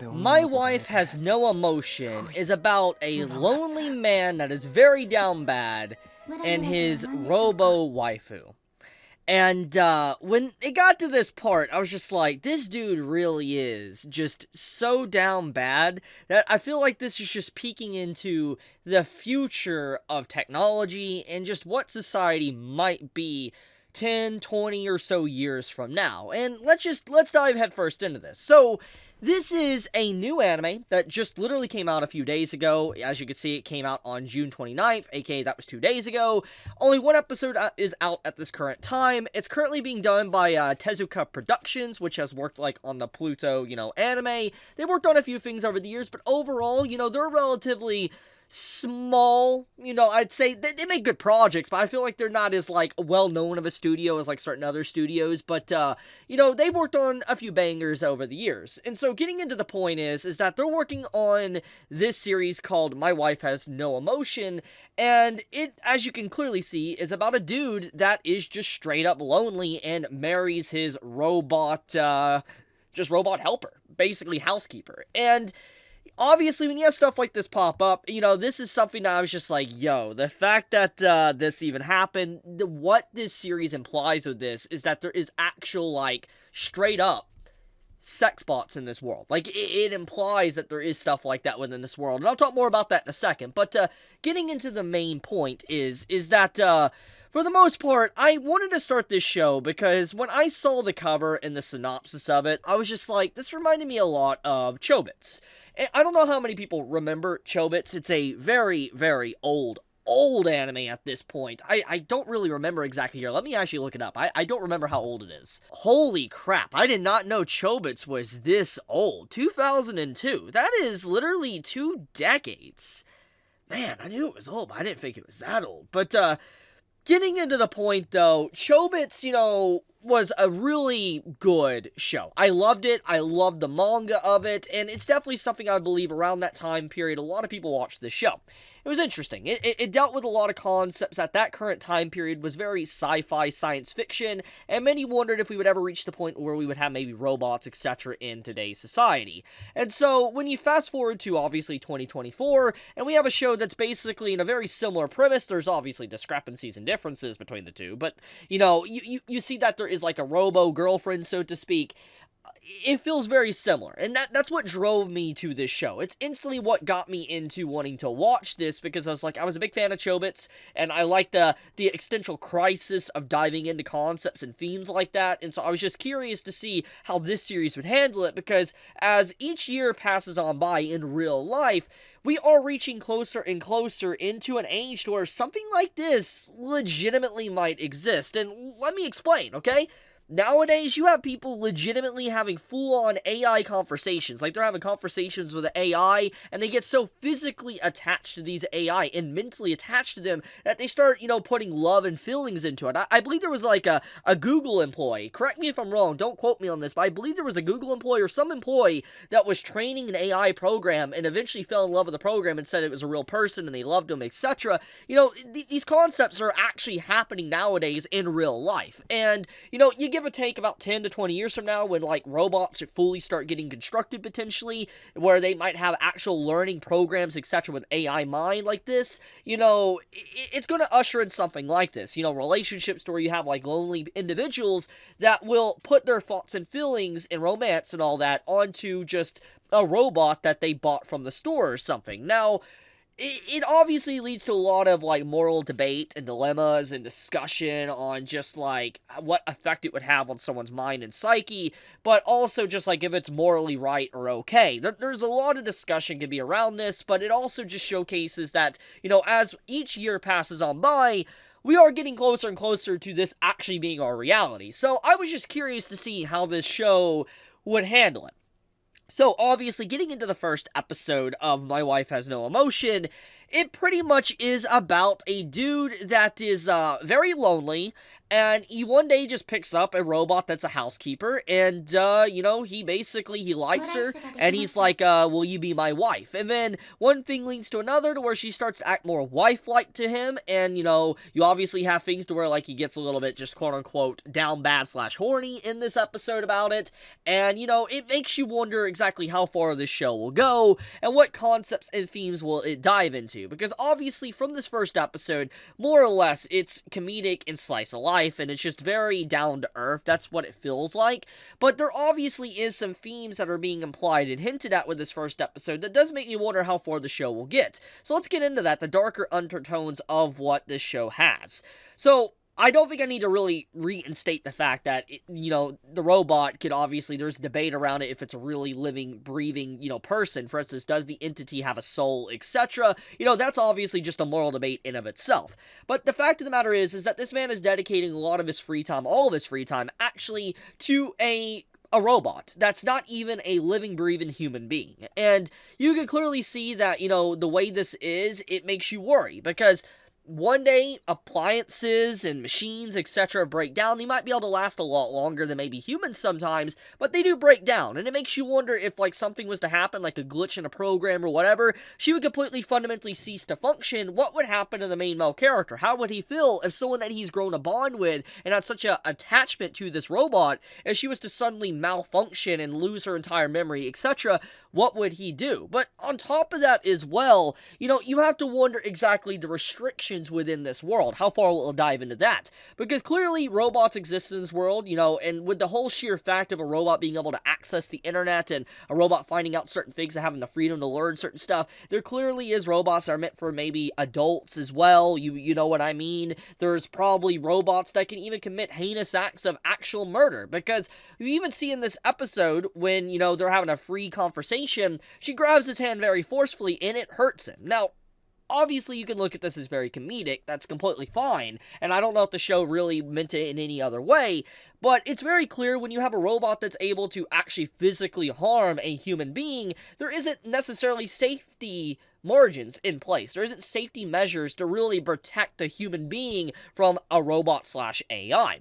My Wife Has No Emotion is about a lonely man that is very down bad and his Robo-Waifu. And when it got to this part, I was just like, this dude really is just so down bad that I feel like this is just peeking into the future of technology and just what society might be 10, 20 or so years from now. And let's dive headfirst into this. So, this is a new anime that just literally came out a few days ago. As you can see, it came out on June 29th, aka that was 2 days ago. Only one episode is out at this current time. It's currently being done by Tezuka Productions, which has worked on the Pluto, anime. They've worked on a few things over the years, but overall, they're relatively small, I'd say they make good projects, but I feel like they're not as, well known of a studio as, certain other studios, but, they've worked on a few bangers over the years, and so getting into the point is that they're working on this series called My Wife Has No Emotion, and it, as you can clearly see, is about a dude that is just straight up lonely and marries his robot helper, basically housekeeper, and obviously, when you have stuff like this pop up, this is something that I was just like, yo, the fact that this even happened, what this series implies with this is that there is actual, straight up sex bots in this world. It implies that there is stuff like that within this world, and I'll talk more about that in a second, but getting into the main point is that, for the most part, I wanted to start this show because when I saw the cover and the synopsis of it, I was just like, this reminded me a lot of Chobits. And I don't know how many people remember Chobits. It's a very, very old anime at this point. I don't really remember exactly here. Let me actually look it up. I don't remember how old it is. Holy crap, I did not know Chobits was this old. 2002. That is literally 2 decades. Man, I knew it was old, but I didn't think it was that old. But, getting into the point, though, Chobits, was a really good show. I loved it. I loved the manga of it, and it's definitely something I believe around that time period a lot of people watched this show. It was interesting. It dealt with a lot of concepts at that current time period, was very sci-fi, science fiction, and many wondered if we would ever reach the point where we would have maybe robots, etc. in today's society. And so, when you fast forward to, obviously, 2024, and we have a show that's basically in a very similar premise, there's obviously discrepancies and differences between the two, but, you see that there is a robo-girlfriend, so to speak. It feels very similar, and that's what drove me to this show. It's instantly what got me into wanting to watch this, because I was a big fan of Chobits, and I like the existential crisis of diving into concepts and themes like that, and so I was just curious to see how this series would handle it, because as each year passes on by in real life, we are reaching closer and closer into an age where something like this legitimately might exist, and let me explain, okay? Nowadays, you have people legitimately having full-on AI conversations. They're having conversations with the AI, and they get so physically attached to these AI and mentally attached to them that they start, putting love and feelings into it. I believe there was, a Google employee. Correct me if I'm wrong. Don't quote me on this, but I believe there was a Google employee or some employee that was training an AI program and eventually fell in love with the program and said it was a real person and they loved him, etc. These concepts are actually happening nowadays in real life. And, you give or take about 10 to 20 years from now when robots fully start getting constructed potentially, where they might have actual learning programs, etc. with AI mind like this, it's going to usher in something like this, relationships where you have lonely individuals that will put their thoughts and feelings and romance and all that onto just a robot that they bought from the store or something. Now, it obviously leads to a lot of, moral debate and dilemmas and discussion on just, what effect it would have on someone's mind and psyche, but also just, if it's morally right or okay. There's a lot of discussion can be around this, but it also just showcases that, as each year passes on by, we are getting closer and closer to this actually being our reality. So I was just curious to see how this show would handle it. So, obviously, getting into the first episode of My Wife Has No Emotion, it pretty much is about a dude that is very lonely, and he one day just picks up a robot that's a housekeeper, and he likes her, and he's like, will you be my wife? And then one thing leads to another, to where she starts to act more wife-like to him, and you obviously have things to where, like, he gets a little bit just quote-unquote down bad / horny in this episode about it, and it makes you wonder exactly how far this show will go, and what concepts and themes will it dive into, because obviously from this first episode, more or less, it's comedic and slice of life, and it's just very down to earth. That's what it feels like. But there obviously is some themes that are being implied and hinted at with this first episode that does make me wonder how far the show will get. So let's get into that, the darker undertones of what this show has. So I don't think I need to really reinstate the fact that, the robot could obviously, there's debate around it if it's a really living, breathing, person. For instance, does the entity have a soul, etc.? That's obviously just a moral debate in of itself. But the fact of the matter is that this man is dedicating a lot of his free time, all of his free time, actually, to a robot that's not even a living, breathing human being. And you can clearly see that, the way this is, it makes you worry, because one day, appliances and machines, etc. break down. They might be able to last a lot longer than maybe humans sometimes, but they do break down, and it makes you wonder if, like, something was to happen, like a glitch in a program or whatever, she would completely fundamentally cease to function. What would happen to the main male character? How would he feel if someone that he's grown a bond with and had such a attachment to this robot, if she was to suddenly malfunction and lose her entire memory, etc.? What would he do? But on top of that as well, you have to wonder exactly the restrictions within this world. How far will it dive into that? Because clearly robots exist in this world, and with the whole sheer fact of a robot being able to access the internet and a robot finding out certain things and having the freedom to learn certain stuff, there clearly is robots that are meant for maybe adults as well. You know what I mean? There's probably robots that can even commit heinous acts of actual murder, because you even see in this episode when, they're having a free conversation, she grabs his hand very forcefully and it hurts him. Now, obviously, you can look at this as very comedic. That's completely fine. And I don't know if the show really meant it in any other way. But it's very clear when you have a robot that's able to actually physically harm a human being, there isn't necessarily safety margins in place. There isn't safety measures to really protect a human being from a robot / AI.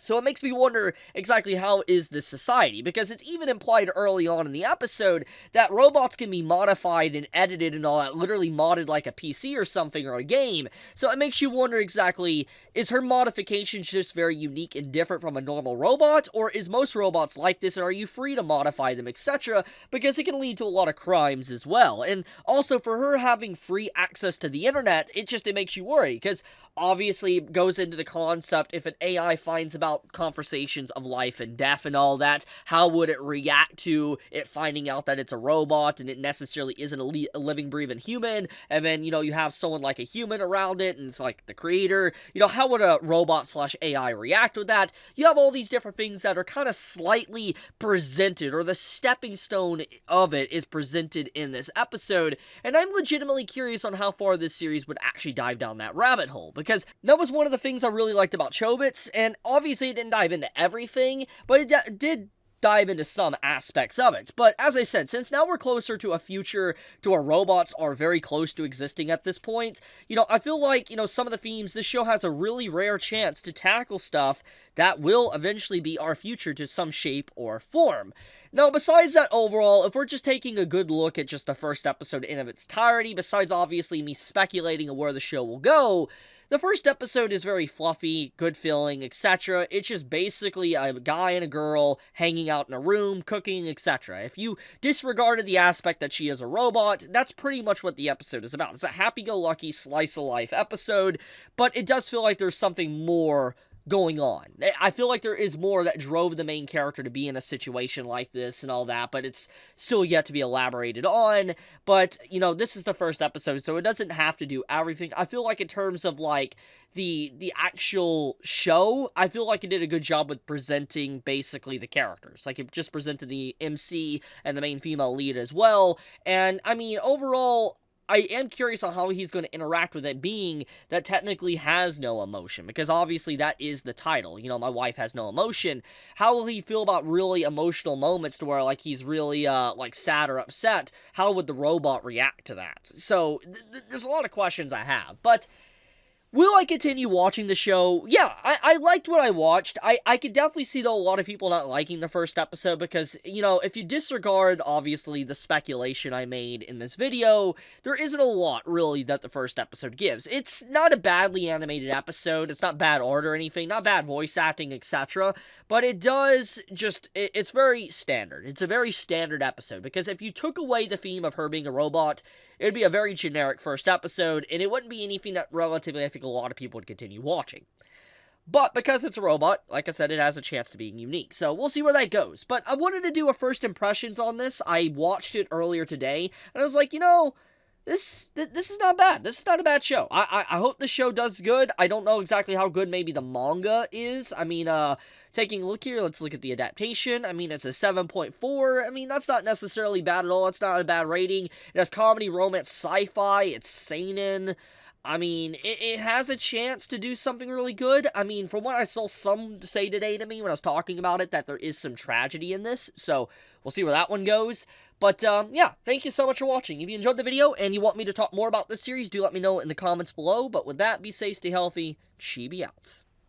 So it makes me wonder exactly how is this society, because it's even implied early on in the episode that robots can be modified and edited and all that, literally modded like a PC or something, or a game. So it makes you wonder exactly, is her modifications just very unique and different from a normal robot, or is most robots like this, and are you free to modify them, etc., because it can lead to a lot of crimes as well. And also, for her having free access to the internet, it makes you worry, because obviously it goes into the concept, if an AI finds about conversations of life and death and all that, how would it react to it finding out that it's a robot and it necessarily isn't a living, breathing human? And then, you have someone like a human around it, and it's like the creator. How would a robot / AI react with that? You have all these different things that are kind of slightly presented, or the stepping stone of it is presented in this episode, and I'm legitimately curious on how far this series would actually dive down that rabbit hole, because that was one of the things I really liked about Chobits, and obviously it didn't dive into everything, but it did dive into some aspects of it. But as I said, since now we're closer to a future to where robots are very close to existing at this point, I feel like, some of the themes, this show has a really rare chance to tackle stuff that will eventually be our future to some shape or form. Now, besides that, overall, if we're just taking a good look at just the first episode in of its entirety, besides obviously me speculating on where the show will go, the first episode is very fluffy, good feeling, etc. It's just basically a guy and a girl hanging out in a room, cooking, etc. If you disregarded the aspect that she is a robot, that's pretty much what the episode is about. It's a happy-go-lucky, slice-of-life episode, but it does feel like there's something more going on. I feel like there is more that drove the main character to be in a situation like this and all that, but it's still yet to be elaborated on. But, this is the first episode, so it doesn't have to do everything. I feel like in terms of, like, the actual show, I feel like it did a good job with presenting basically the characters. Like, it just presented the MC and the main female lead as well. And, I mean, overall, I am curious on how he's going to interact with it, being that technically has no emotion, because obviously that is the title. You know, my wife has no emotion. How will he feel about really emotional moments to where, like, he's really, like, sad or upset? How would the robot react to that? So, there's a lot of questions I have, but will I continue watching the show? Yeah, I liked what I watched. I could definitely see, though, a lot of people not liking the first episode because, you know, if you disregard, obviously, the speculation I made in this video, there isn't a lot, really, that the first episode gives. It's not a badly animated episode. It's not bad art or anything, not bad voice acting, etc., but it does just, it's very standard. It's a very standard episode because if you took away the theme of her being a robot, it would be a very generic first episode, and it wouldn't be anything that relatively, I think, a lot of people would continue watching. But because it's a robot, like I said, it has a chance to be unique. So we'll see where that goes. But I wanted to do a first impressions on this. I watched it earlier today, and I was like, you know, this is not bad. This is not a bad show. I hope the show does good. I don't know exactly how good maybe the manga is. I mean, taking a look here, let's look at the adaptation. I mean, it's a 7.4. I mean, that's not necessarily bad at all. It's not a bad rating. It has comedy, romance, sci-fi. It's seinen. I mean, it has a chance to do something really good. I mean, from what I saw some say today to me when I was talking about it, that there is some tragedy in this. So, we'll see where that one goes. But, yeah, thank you so much for watching. If you enjoyed the video and you want me to talk more about this series, do let me know in the comments below. But with that, be safe, stay healthy, Chibi out.